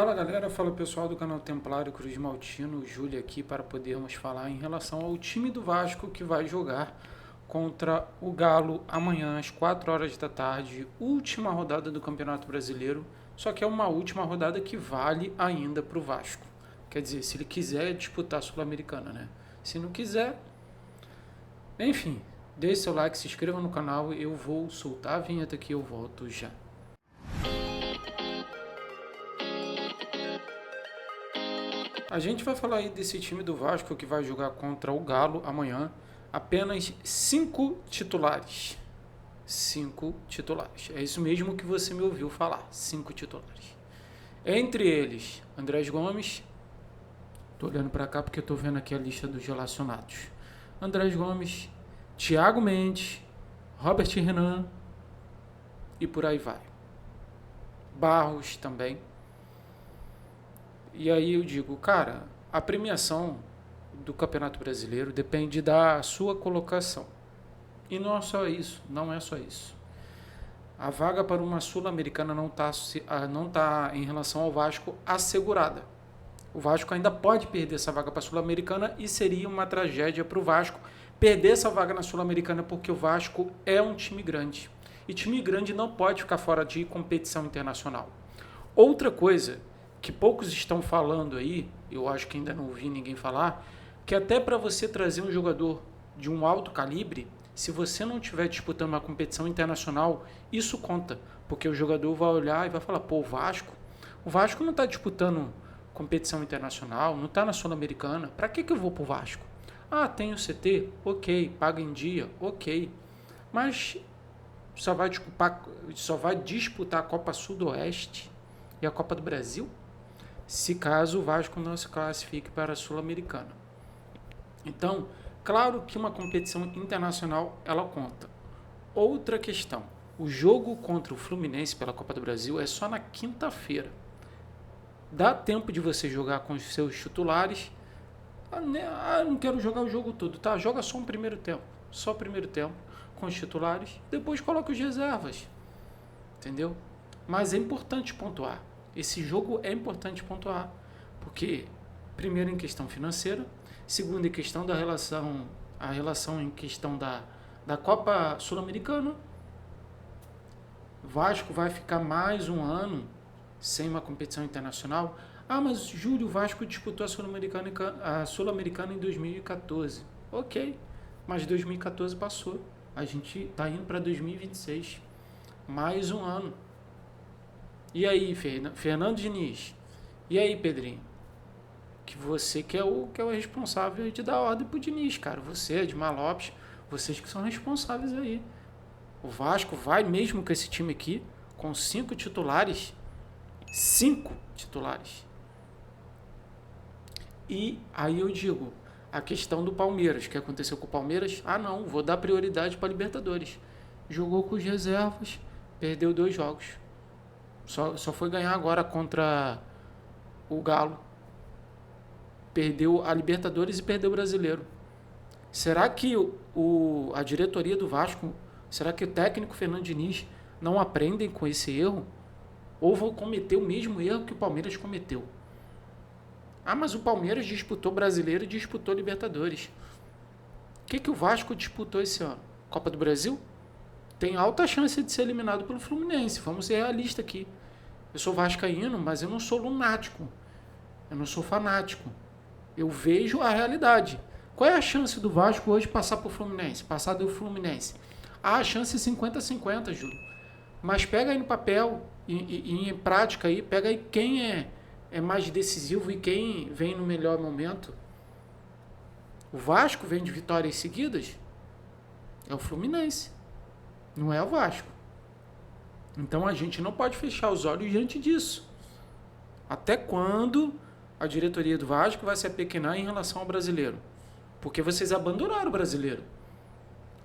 Fala galera, fala pessoal do canal Templário Cruz Maltino, Júlio aqui para podermos falar em relação ao time do Vasco que vai jogar contra o Galo amanhã às 4 horas da tarde, última rodada do Campeonato Brasileiro, só que é uma última rodada que vale ainda para o Vasco. Quer dizer, se ele quiser disputar a Sul-Americana, né? Se não quiser, enfim, deixe seu like, se inscreva no canal, eu vou soltar a vinheta aqui e eu volto já. A gente vai falar aí desse time do Vasco que vai jogar contra o Galo amanhã. Apenas 5 titulares. 5 titulares. É isso mesmo que você me ouviu falar. 5 titulares. Entre eles, Andrés Gomes. Estou olhando para cá porque estou vendo aqui a lista dos relacionados. Andrés Gomes, Thiago Mendes, Robert Renan e por aí vai. Barros também. E aí eu digo, cara, a premiação do Campeonato Brasileiro depende da sua colocação. E não é só isso, não é só isso. A vaga para uma Sul-Americana não tá em relação ao Vasco assegurada. O Vasco ainda pode perder essa vaga para a Sul-Americana e seria uma tragédia para o Vasco perder essa vaga na Sul-Americana porque o Vasco é um time grande. E time grande não pode ficar fora de competição internacional. Outra coisa que poucos estão falando aí, eu acho que ainda não ouvi ninguém falar, que até para você trazer um jogador de um alto calibre, se você não estiver disputando uma competição internacional, isso conta, porque o jogador vai olhar e vai falar, pô, o Vasco não está disputando competição internacional, não está na Sul-Americana, para que eu vou pro Vasco? Ah, tem o CT? Ok, paga em dia? Ok, mas só vai disputar a Copa Sudoeste e a Copa do Brasil? Se caso o Vasco não se classifique para a Sul-Americana. Então, claro que uma competição internacional ela conta. Outra questão, o jogo contra o Fluminense pela Copa do Brasil é só na quinta-feira. Dá tempo de você jogar com os seus titulares. Não quero jogar o jogo todo, tá? Joga só um primeiro tempo, só o primeiro tempo com os titulares, depois coloca os reservas. Entendeu? Mas é importante pontuar. Esse jogo é importante pontuar, porque primeiro em questão financeira, segundo em questão da relação, a relação em questão da Copa Sul-Americana. Vasco vai ficar mais um ano sem uma competição internacional. Ah, mas Júlio, o Vasco disputou a Sul-Americana em 2014. Ok, mas 2014 passou. A gente está indo para 2026. Mais um ano. E aí, Fernando Diniz? E aí, Pedrinho? Que você que é o responsável de dar ordem pro Diniz, cara. Você, Edmar Lopes, vocês que são responsáveis aí. O Vasco vai mesmo com esse time aqui, com 5 titulares. 5 titulares. E aí eu digo, a questão do Palmeiras, que aconteceu com o Palmeiras, não, vou dar prioridade para Libertadores. Jogou com os reservas, perdeu 2 jogos. Só foi ganhar agora contra o Galo. Perdeu a Libertadores e perdeu o Brasileiro. Será que a diretoria do Vasco, será que o técnico Fernando Diniz não aprendem com esse erro? Ou vão cometer o mesmo erro que o Palmeiras cometeu? Mas o Palmeiras disputou Brasileiro e disputou Libertadores. O que o Vasco disputou esse ano? Copa do Brasil? Tem alta chance de ser eliminado pelo Fluminense. Vamos ser realistas aqui. Eu sou vascaíno, mas eu não sou lunático. Eu não sou fanático. Eu vejo a realidade. Qual é a chance do Vasco hoje passar por Fluminense? Passar do Fluminense? A chance é 50-50, Júlio. Mas pega aí no papel e em prática aí, pega aí quem é mais decisivo e quem vem no melhor momento. O Vasco vem de vitórias seguidas? É o Fluminense. Não é o Vasco. Então a gente não pode fechar os olhos diante disso. Até quando a diretoria do Vasco vai se apequenar em relação ao brasileiro? Porque vocês abandonaram o brasileiro.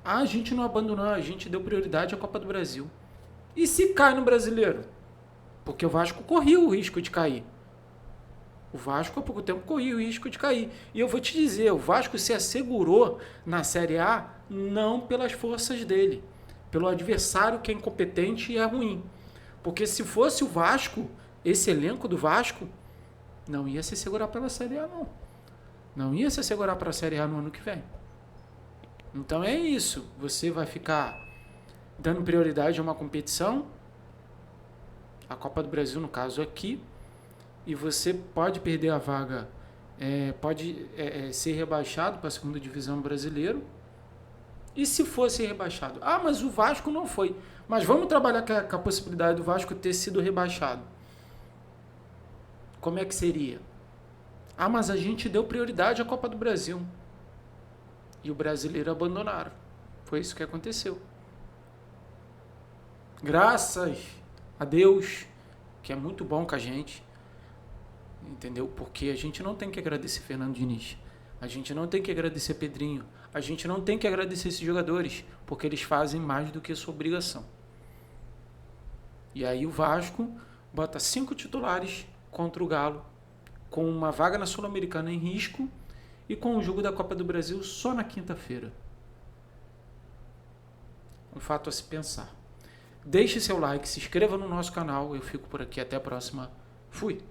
A gente não abandonou, a gente deu prioridade à Copa do Brasil. E se cai no brasileiro? Porque o Vasco corria o risco de cair. O Vasco há pouco tempo corria o risco de cair. E eu vou te dizer, o Vasco se assegurou na Série A não pelas forças dele, pelo adversário que é incompetente e é ruim. Porque se fosse o Vasco, esse elenco do Vasco não ia se segurar pela Série A, não. Não ia se segurar para a Série A no ano que vem. Então é isso. Você vai ficar dando prioridade a uma competição, a Copa do Brasil, no caso aqui, e você pode perder a vaga, pode ser rebaixado para a segunda divisão brasileira. E se fosse rebaixado? Ah, mas o Vasco não foi. Mas vamos trabalhar com a possibilidade do Vasco ter sido rebaixado. Como é que seria? Ah, mas a gente deu prioridade à Copa do Brasil. E o brasileiro abandonaram. Foi isso que aconteceu. Graças a Deus, que é muito bom com a gente, entendeu? Porque a gente não tem que agradecer Fernando Diniz. A gente não tem que agradecer Pedrinho. A gente não tem que agradecer esses jogadores, porque eles fazem mais do que a sua obrigação. E aí o Vasco bota 5 titulares contra o Galo, com uma vaga na Sul-Americana em risco e com o jogo da Copa do Brasil só na quinta-feira. Um fato a se pensar. Deixe seu like, se inscreva no nosso canal. Eu fico por aqui. Até a próxima. Fui!